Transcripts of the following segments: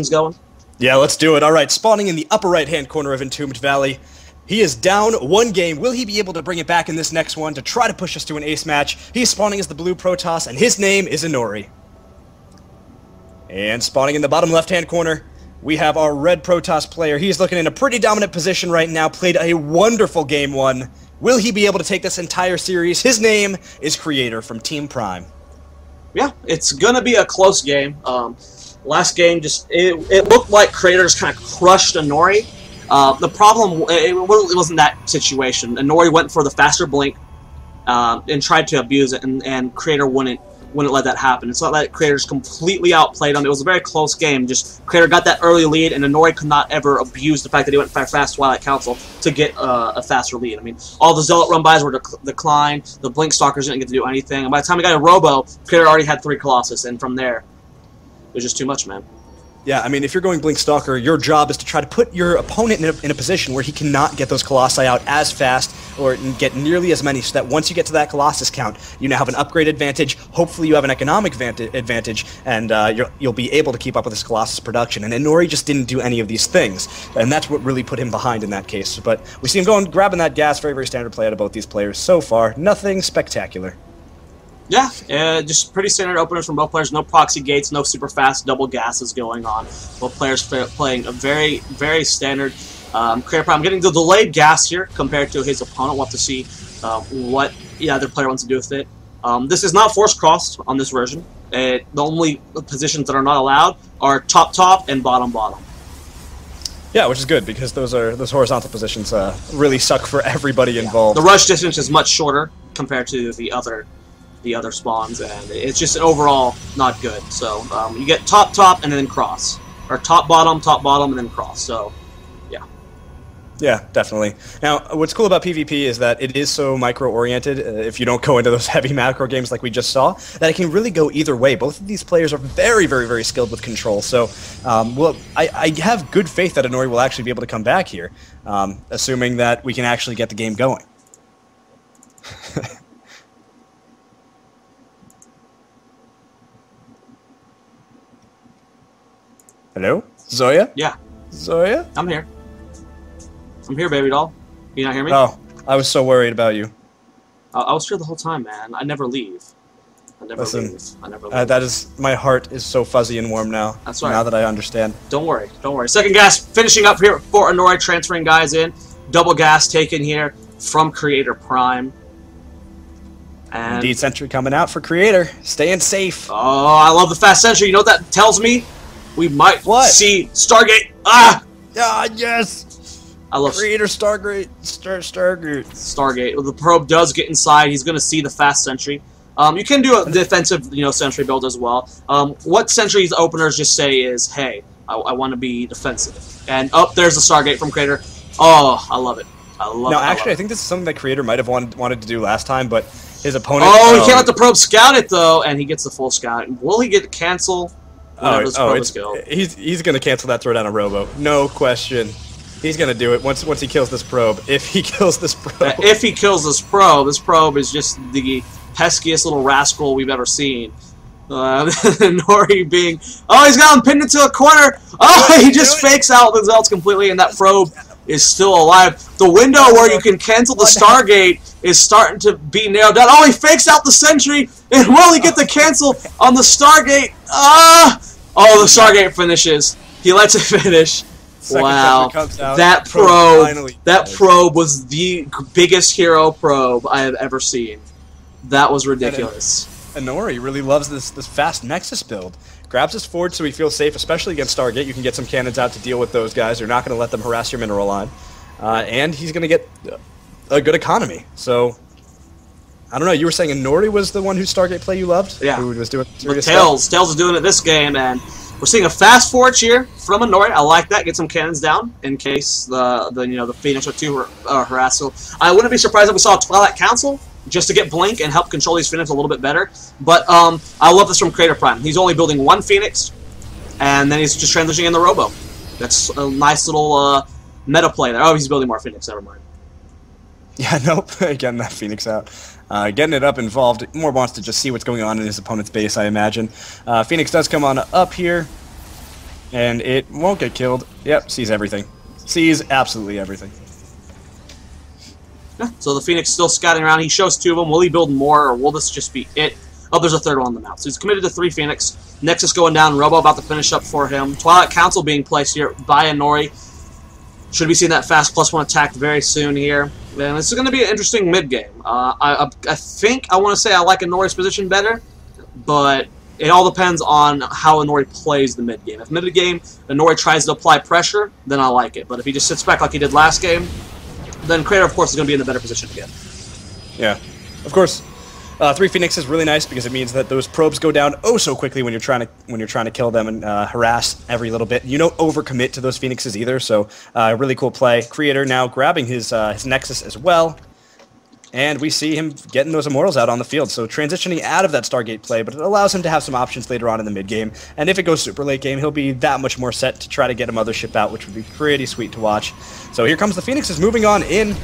going? Yeah, let's do it. All right, spawning in the upper right-hand corner of Entombed Valley. He is down 1 game. Will he be able to bring it back in this next one to try to push us to an ace match? He's spawning as the blue Protoss, and his name is Inori. And spawning in the bottom left-hand corner, we have our red Protoss player. He's looking in a pretty dominant position right now, played a wonderful game 1. Will he be able to take this entire series? His name is Creator from Team Prime. Yeah, it's going to be a close game. Last game, it looked like Creators kind of crushed Inori. The problem, it wasn't that situation. Inori went for the faster blink and tried to abuse it, and Creator wouldn't let that happen. It's not that Creator's completely outplayed him. It was a very close game. Just Creator got that early lead, and Inori could not ever abuse the fact that he went fast Twilight Council to get a faster lead. I mean, all the Zealot run-bys were declined. The Blink Stalkers didn't get to do anything. And by the time he got a Robo, Creator already had 3 Colossus, and from there, it was just too much, man. Yeah, I mean, if you're going Blink Stalker, your job is to try to put your opponent in a position where he cannot get those Colossi out as fast or get nearly as many, so that once you get to that Colossus count, you now have an upgrade advantage. Hopefully you have an economic advantage, and you'll be able to keep up with this Colossus production. And Inori just didn't do any of these things, and that's what really put him behind in that case. But we see him grabbing that gas. Very, very standard play out of both these players so far. Nothing spectacular. Yeah, just pretty standard openers from both players. No proxy gates, no super fast double gases going on. Both players playing a very, very standard CreatorPrime. Getting the delayed gas here compared to his opponent. We'll have to see what the other player wants to do with it. This is not force crossed on this version. The only positions that are not allowed are top and bottom. Yeah, which is good, because those horizontal positions really suck for everybody involved. The rush distance is much shorter compared to the other spawns, and it's just overall not good. So you get top and then cross, or top bottom and then cross. So yeah, definitely. Now, what's cool about PvP is that it is so micro oriented. If you don't go into those heavy macro games like we just saw, that it can really go either way. Both of these players are very, very, very skilled with control. So well, I have good faith that Inori will actually be able to come back here, assuming that we can actually get the game going. Hello? Zoya? Yeah. Zoya? I'm here. I'm here, baby doll. You not hear me? Oh, I was so worried about you. I was here the whole time, man. I never leave. I never leave. That is, my heart is so fuzzy and warm now. That's right. Now that I understand. Don't worry. Second gas finishing up here for Inori, transferring guys in. Double gas taken here from CreatorPrime. And Indeed, Sentry coming out for Creator. Staying safe. Oh, I love the fast Sentry. You know what that tells me? We might see Stargate. Ah! Ah, yes! I love Creator Stargate. Stargate. The probe does get inside. He's going to see the fast Sentry. You can do a defensive, Sentry build as well. What Sentry's openers just say is, hey, I want to be defensive. And there's the Stargate from Creator. Oh, I love it. I think this is something that Creator might have wanted to do last time, but his opponent... Oh, he can't let the probe scout it, though, and he gets the full scout. Will he get to cancel? He's going to cancel that, throw down a Robo. No question. He's going to do it once he kills this probe. If he kills this probe. If he kills this probe is just the peskiest little rascal we've ever seen. Nori being... Oh, he's got him pinned into a corner! Oh, he just fakes out the Zealots completely, and that probe is still alive. The window where you can cancel the Stargate is starting to be narrowed down. Oh, he fakes out the Sentry, and will he get the cancel on the Stargate? Ah! Oh, the Stargate finishes. He lets it finish. Wow, that probe was the biggest hero probe I have ever seen. That was ridiculous. Inori really loves this fast Nexus build. Grabs his forward so he feels safe, especially against Stargate. You can get some cannons out to deal with those guys. You're not going to let them harass your mineral line. And he's going to get a good economy. So, I don't know. You were saying Inori was the one whose Stargate play you loved? Yeah. Who was doing Tails is doing it this game, and we're seeing a fast forward here from Inori. I like that. Get some cannons down in case the Phoenix or two harass. So I wouldn't be surprised if we saw a Twilight Council just to get Blink and help control these Phoenix a little bit better. But I love this from CreatorPrime. He's only building one Phoenix, and then he's just transitioning in the Robo. That's a nice little meta play there. Oh, he's building more Phoenix. Never mind. Yeah, nope. Getting that Phoenix out. Getting it up involved. More wants to just see what's going on in his opponent's base, I imagine. Phoenix does come on up here. And it won't get killed. Yep, sees everything. Sees absolutely everything. Yeah, so the Phoenix still scouting around. He shows 2 of them. Will he build more, or will this just be it? Oh, there's a 3rd one on the map. So he's committed to 3 Phoenix. Nexus going down. Robo about to finish up for him. Twilight Council being placed here by Inori. Should be seeing that fast +1 attack very soon here. And this is going to be an interesting mid-game. I think I want to say I like Inori's position better, but it all depends on how Inori plays the mid-game. If mid-game Inori tries to apply pressure, then I like it. But if he just sits back like he did last game, then Creator, of course, is going to be in a better position again. Yeah, of course. 3 Phoenix is really nice because it means that those probes go down oh so quickly when you're trying to kill them and harass every little bit. You don't overcommit to those Phoenixes either, so really cool play. Creator now grabbing his Nexus as well, and we see him getting those Immortals out on the field. So transitioning out of that Stargate play, but it allows him to have some options later on in the mid game. And if it goes super late game, he'll be that much more set to try to get a Mothership out, which would be pretty sweet to watch. So here comes the Phoenixes moving on in.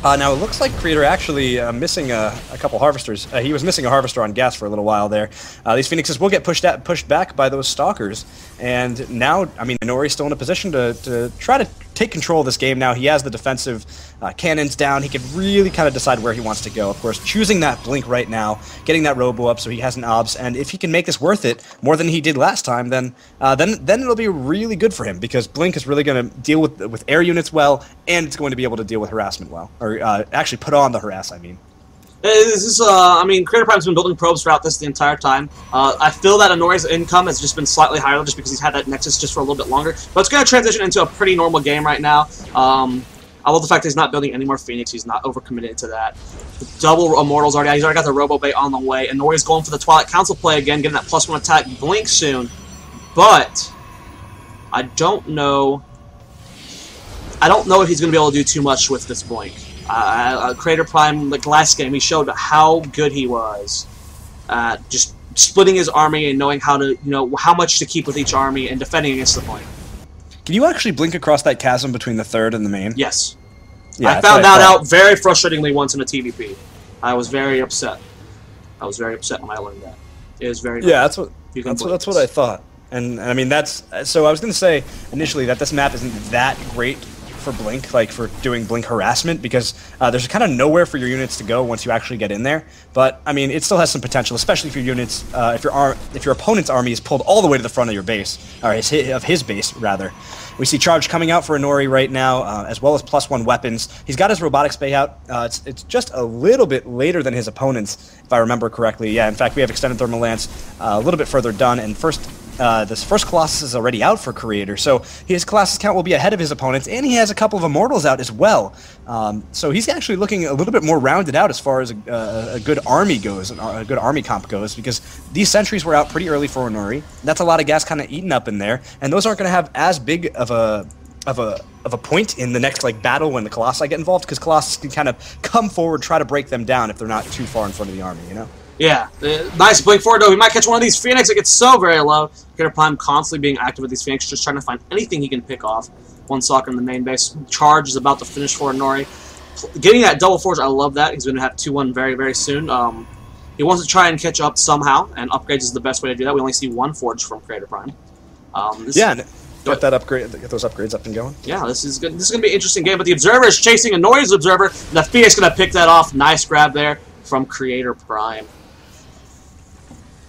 Now, it looks like Creator actually missing a couple Harvesters. He was missing a Harvester on gas for a little while there. These Phoenixes will get pushed back by those Stalkers. And now, I mean, Inori's still in a position to try to take control of this game now. He has the defensive cannons down. He can really kind of decide where he wants to go. Of course, choosing that Blink right now, getting that Robo up so he has an OBS. And if he can make this worth it more than he did last time, then it'll be really good for him, because Blink is really going to deal with air units well, and it's going to be able to deal with harassment well. Or actually put on the harass, I mean. This is, I mean, CreatorPrime's been building probes throughout this the entire time. I feel that Inori's income has just been slightly higher just because he's had that Nexus just for a little bit longer. But it's going to transition into a pretty normal game right now. I love the fact that he's not building any more Phoenix. He's not overcommitted to that. Double Immortals already. He's already got the Robo Bait on the way. Inori's going for the Twilight Council play again, getting that +1 attack Blink soon. But I don't know if he's going to be able to do too much with this Blink. CreatorPrime, like last game, he showed how good he was at just splitting his army and knowing how to, how much to keep with each army and defending against the Blink. Can you actually blink across that chasm between the 3rd and the main? Yes. Yeah, I found that out very frustratingly once in a TVP. I was very upset. I was very upset when I learned that. It was very that's what I thought. And I mean, so I was going to say initially that this map isn't that great for Blink, like for doing Blink harassment, because there's kind of nowhere for your units to go once you actually get in there. But I mean, it still has some potential, especially if your units, if your opponent's army is pulled all the way to the front of your base, or his base rather. We see charge coming out for Inori right now, as well as +1 weapons. He's got his robotics bay out. It's just a little bit later than his opponents, if I remember correctly. Yeah, in fact, we have extended thermal lance a little bit further done, and this first Colossus is already out for Creator, so his Colossus count will be ahead of his opponents, and he has a couple of Immortals out as well. So he's actually looking a little bit more rounded out as far as a good army goes, a good army comp goes, because these sentries were out pretty early for Inori. That's a lot of gas kind of eaten up in there, and those aren't going to have as big of a point in the next battle when the Colossi get involved, because Colossus can kind of come forward, try to break them down if they're not too far in front of the army, Yeah, nice blink forward though. He might catch one of these Phoenix. It gets so very low. CreatorPrime constantly being active with these Phoenix, just trying to find anything he can pick off. One Stalker in the main base. Charge is about to finish for Inori. Getting that double forge, I love that. He's going to have 2-1 very, very soon. He wants to try and catch up somehow, and upgrades is the best way to do that. We only see 1 forge from CreatorPrime. Get those upgrades up and going. Yeah, this is good. This is going to be an interesting game, but the Observer is chasing Inori's Observer. And the Phoenix going to pick that off. Nice grab there from CreatorPrime.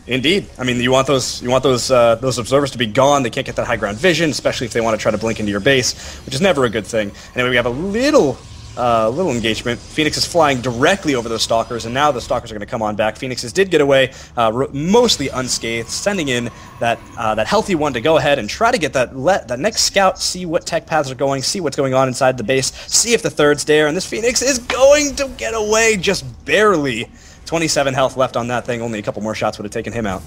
Indeed. I mean, you want those observers to be gone. They can't get that high ground vision, especially if they want to try to blink into your base, which is never a good thing. Anyway, we have a little engagement. Phoenix is flying directly over those Stalkers, and now the Stalkers are going to come on back. Phoenixes did get away, mostly unscathed, sending in that healthy one to go ahead and try to get that next scout, see what tech paths are going, see what's going on inside the base, see if the third's there, and this Phoenix is going to get away just barely. 27 health left on that thing. Only a couple more shots would have taken him out.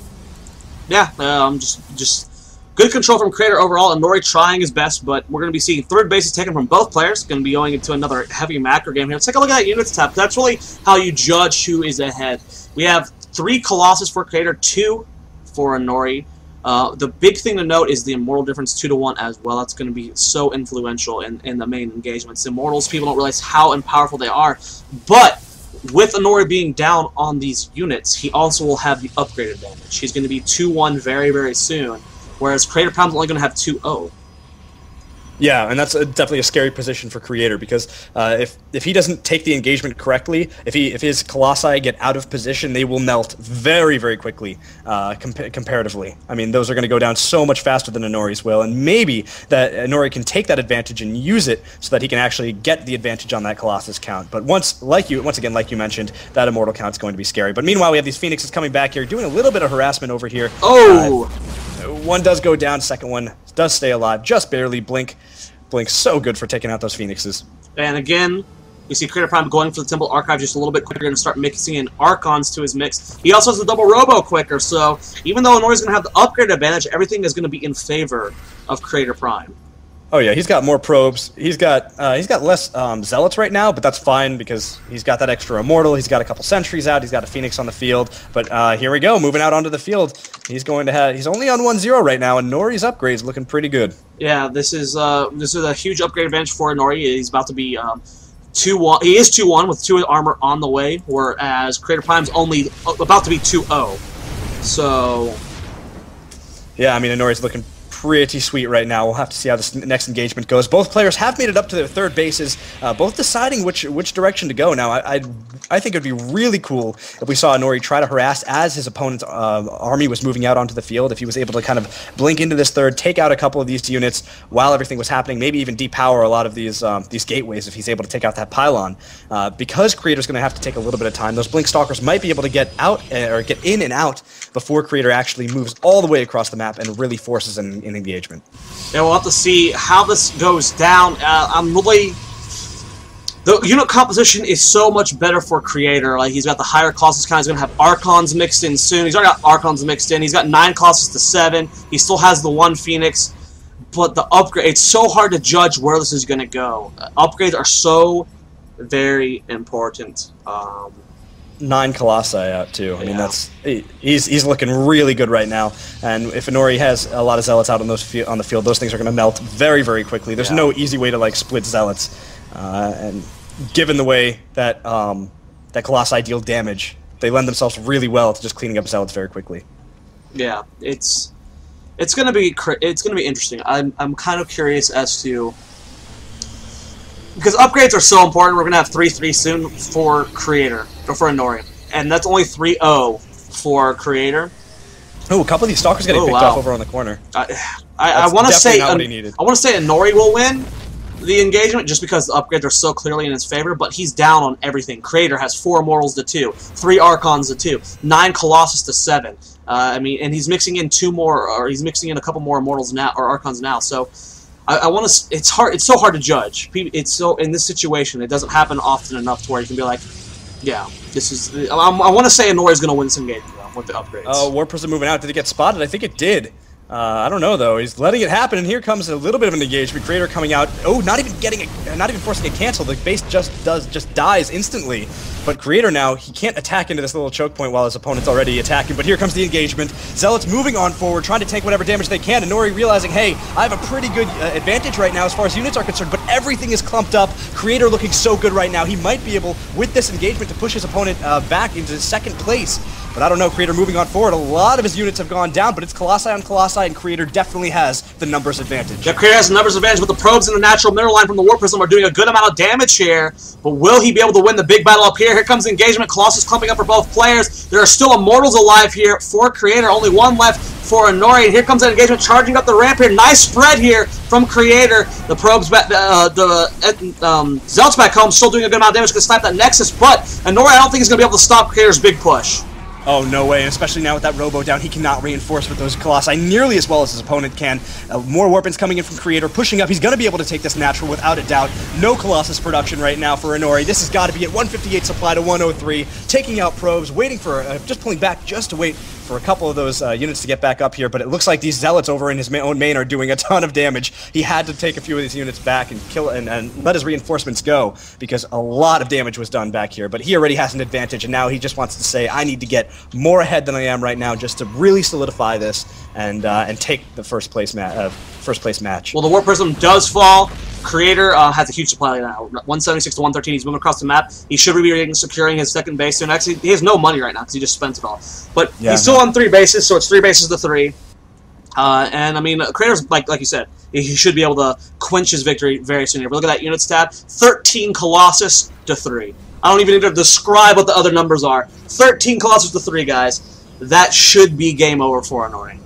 Yeah, just good control from Creator overall. Inori trying his best, but we're going to be seeing third bases taken from both players. Going to be going into another heavy macro game here. Let's take a look at that units tab. That's really how you judge who is ahead. We have 3 Colossus for Creator, 2 for Inori. The big thing to note is the Immortal difference 2-1 as well. That's going to be so influential in the main engagements. Immortals, people don't realize how powerful they are, but with Inori being down on these units, he also will have the upgrade advantage. He's going to be 2-1 very, very soon. whereas CreatorPrime's only going to have 2-0. Yeah, and that's definitely a scary position for Creator, because if he doesn't take the engagement correctly, if his Colossi get out of position, they will melt very, very quickly comparatively. I mean, those are going to go down so much faster than Inori's will, and maybe that Inori can take that advantage and use it so that he can actually get the advantage on that Colossus count. But once again, like you mentioned, that Immortal count is going to be scary. But meanwhile, we have these Phoenixes coming back here, doing a little bit of harassment over here. Oh! One does go down, second one does stay alive, just barely. Blink's so good for taking out those Phoenixes. And again, you see CreatorPrime going for the Temple Archive just a little bit quicker, going to start mixing in Archons to his mix. He also has the double Robo quicker, so even though Inori's going to have the upgrade advantage, everything is going to be in favor of CreatorPrime. Oh yeah, he's got more probes. He's got less zealots right now, but that's fine because he's got that extra immortal. He's got a couple sentries out. He's got a Phoenix on the field. But here we go, moving out onto the field. He's only on 1-0 right now, and Nori's upgrade is looking pretty good. Yeah, this is a huge upgrade advantage for Inori. He's about to be 2-1. He is 2-1 with 2 armor on the way, whereas CreatorPrime's only about to be 2-0. So yeah, I mean Inori's looking pretty sweet right now. We'll have to see how this next engagement goes. Both players have made it up to their third bases, both deciding which direction to go. Now, I think it would be really cool if we saw Inori try to harass as his opponent's army was moving out onto the field. If he was able to kind of blink into this third, take out a couple of these units while everything was happening, maybe even depower a lot of these gateways if he's able to take out that pylon. Because Creator's going to have to take a little bit of time, those Blink Stalkers might be able to get out or get in and out before Creator actually moves all the way across the map and really forces an engagement. Yeah, we'll have to see how this goes down. The unit composition is so much better for Creator. Like, he's got the higher Colossus count. He's going to have Archons mixed in soon. He's already got Archons mixed in. He's got 9 Colossus to 7. He still has the 1 Phoenix. But the upgrade, it's so hard to judge where this is going to go. Upgrades are so very important. 9 Colossi out too. I mean, he's looking really good right now. And if Inori has a lot of zealots out on the field, those things are going to melt very, very quickly. There's no easy way to like split zealots. And given the way that that Colossi deal damage, they lend themselves really well to just cleaning up zealots very quickly. Yeah, it's going to be interesting. I'm kind of curious as to, because upgrades are so important. We're going to have 3-3 soon for Creator, or for Inori. And that's only 3-0 for Creator. Oh, a couple of these Stalkers getting picked off over on the corner. I want to say Inori will win the engagement just because the upgrades are so clearly in his favor, but he's down on everything. Creator has 4 Immortals to 2, 3 Archons to 2, 9 Colossus to 7. I mean, and he's mixing in 2 more, or he's mixing in a couple more Immortals now, or Archons now, so I want to. It's hard. It's so hard to judge. It's so in this situation. It doesn't happen often enough to where you can be like, yeah, this is. I want to say Inori's going to win this engagement with the upgrades. Oh, War Prison moving out. Did it get spotted? I think it did. I don't know though. He's letting it happen, and here comes a little bit of an engagement. Creator coming out. Oh, not even forcing a cancel. The base just dies instantly. But Creator now, he can't attack into this little choke point while his opponent's already attacking. But here comes the engagement. Zealots moving on forward, trying to take whatever damage they can. And Nori realizing, hey, I have a pretty good advantage right now as far as units are concerned. But everything is clumped up. Creator looking so good right now. He might be able, with this engagement, to push his opponent back into second place. But I don't know, Creator moving on forward. A lot of his units have gone down, but it's Colossi on Colossi, and Creator definitely has the numbers advantage. Yeah, Creator has the numbers advantage, but the probes in the natural mineral line from the War Prism are doing a good amount of damage here. But will he be able to win the big battle up here? Here comes the engagement. Colossus clumping up for both players. There are still Immortals alive here for Creator. Only 1 left for Inori. And here comes that engagement, charging up the ramp here. Nice spread here from Creator. The probes back, Zealots back home, still doing a good amount of damage. Going to snipe that Nexus, but Inori, I don't think he's going to be able to stop Creator's big push. Oh, no way, and especially now with that Robo down, he cannot reinforce with those Colossi nearly as well as his opponent can. More Warpins coming in from Creator, pushing up. He's going to be able to take this natural without a doubt. No Colossus production right now for Inori. This has got to be at 158 supply to 103, taking out probes, waiting for, just pulling back just to wait for a couple of those units to get back up here, but it looks like these Zealots over in his own main are doing a ton of damage. He had to take a few of these units back and kill and let his reinforcements go, because a lot of damage was done back here, but he already has an advantage, and now he just wants to say, I need to get more ahead than I am right now just to really solidify this and take the first place match. Well, the War Prism does fall. Creator has a huge supply now, 176 to 113. He's moving across the map. He should be securing his second base soon. Actually, he has no money right now because he just spent it all. But he's still on 3 bases, so it's 3 bases to 3. And I mean, Creator's like you said, he should be able to quench his victory very soon. If we look at that unit stat, 13 Colossus to 3. I don't even need to describe what the other numbers are. 13 Colossus to 3, guys. That should be game over for Inori.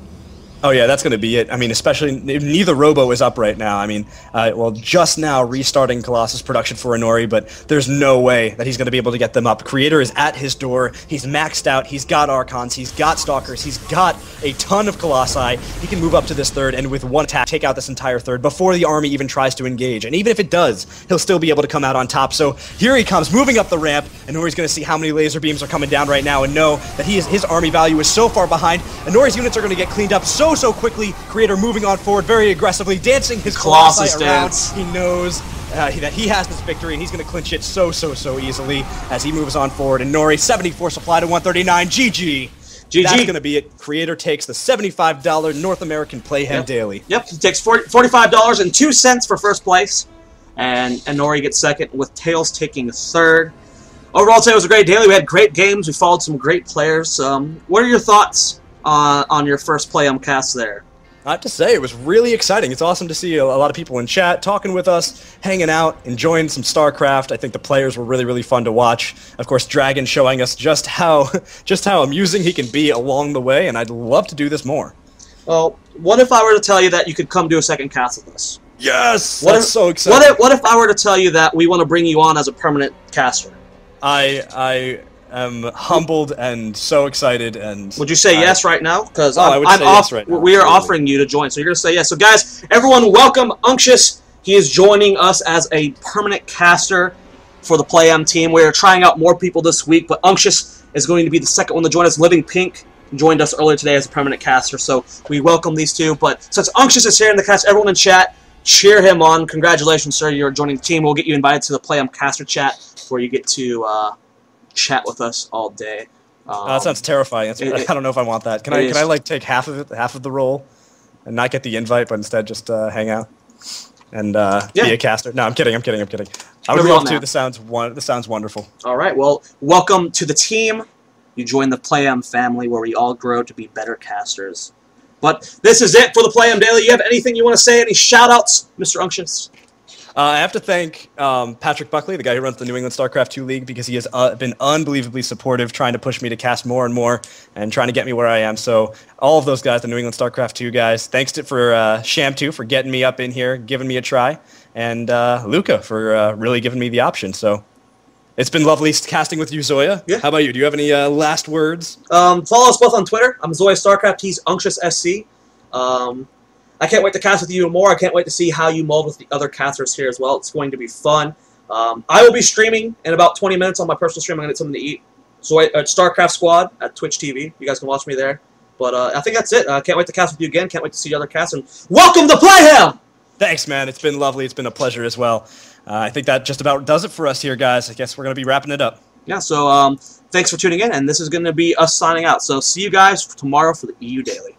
Oh yeah, that's going to be it. I mean, especially neither Robo is up right now. I mean, well, just now restarting Colossus production for Inori, but there's no way that he's going to be able to get them up. Creator is at his door. He's maxed out. He's got Archons. He's got Stalkers. He's got a ton of Colossi. He can move up to this third and with one attack take out this entire third before the army even tries to engage. And even if it does, he'll still be able to come out on top. So here he comes, moving up the ramp. Inori's going to see how many laser beams are coming down right now and know that his army value is so far behind. Inori's units are going to get cleaned up so quickly. Creator moving on forward very aggressively, dancing his Colossi around. He knows that he has this victory, and he's going to clinch it so easily as he moves on forward. And Inori, 74 supply to 139. GG. That's going to be it. Creator takes the $75 North American Playhem Daily. Yep, he takes $45.02 for first place, and Inori gets second, with Tails taking third. Overall, today was a great daily. We had great games. We followed some great players. What are your thoughts on your first Playhem cast there? I have to say, it was really exciting. It's awesome to see a lot of people in chat, talking with us, hanging out, enjoying some StarCraft. I think the players were really fun to watch. Of course, Dragon showing us just how amusing he can be along the way, and I'd love to do this more. Well, what if I were to tell you that you could come do a second cast with us? Yes! That's so exciting. What if I were to tell you that we want to bring you on as a permanent caster? I am humbled and so excited. And would you say yes right now? Because yes right now. We are offering you to join, so you're going to say yes. So guys, everyone, welcome Unctious. He is joining us as a permanent caster for the Playhem team. We are trying out more people this week, but Unctious is going to be the second one to join us. Living Pink joined us earlier today as a permanent caster, so we welcome these two. But since Unctious is here in the cast, everyone in chat, cheer him on. Congratulations, sir. You're joining the team. We'll get you invited to the Playhem caster chat where you get to chat with us all day. That sounds terrifying. I don't know if I want that. Can I like take half of the role, and not get the invite, but instead just hang out and be a caster? No, I'm kidding. I would love to. This sounds wonderful. All right. Well, welcome to the team. You join the Playhem family, where we all grow to be better casters. But this is it for the Playhem Daily. You have anything you want to say? Any shout-outs, Mr. Unctious? I have to thank Patrick Buckley, the guy who runs the New England StarCraft 2 League, because he has been unbelievably supportive, trying to push me to cast more and more, and trying to get me where I am. So all of those guys, the New England StarCraft 2 guys, thanks for Sham2 for getting me up in here, giving me a try, and Luca for really giving me the option. So it's been lovely casting with you, Zoya. Yeah. How about you? Do you have any last words? Follow us both on Twitter. I'm Zoya StarCraft. He's Unctious SC. I can't wait to cast with you more. I can't wait to see how you mold with the other casters here as well. It's going to be fun. I will be streaming in about 20 minutes on my personal stream. I'm going to get something to eat. So Starcraftsquad at Twitch TV. You guys can watch me there. But I think that's it. I can't wait to cast with you again. Can't wait to see other casts. And welcome to Playhem! Thanks, man. It's been lovely. It's been a pleasure as well. I think that just about does it for us here, guys. I guess we're going to be wrapping it up. Yeah, so thanks for tuning in. And this is going to be us signing out. So see you guys tomorrow for the EU Daily.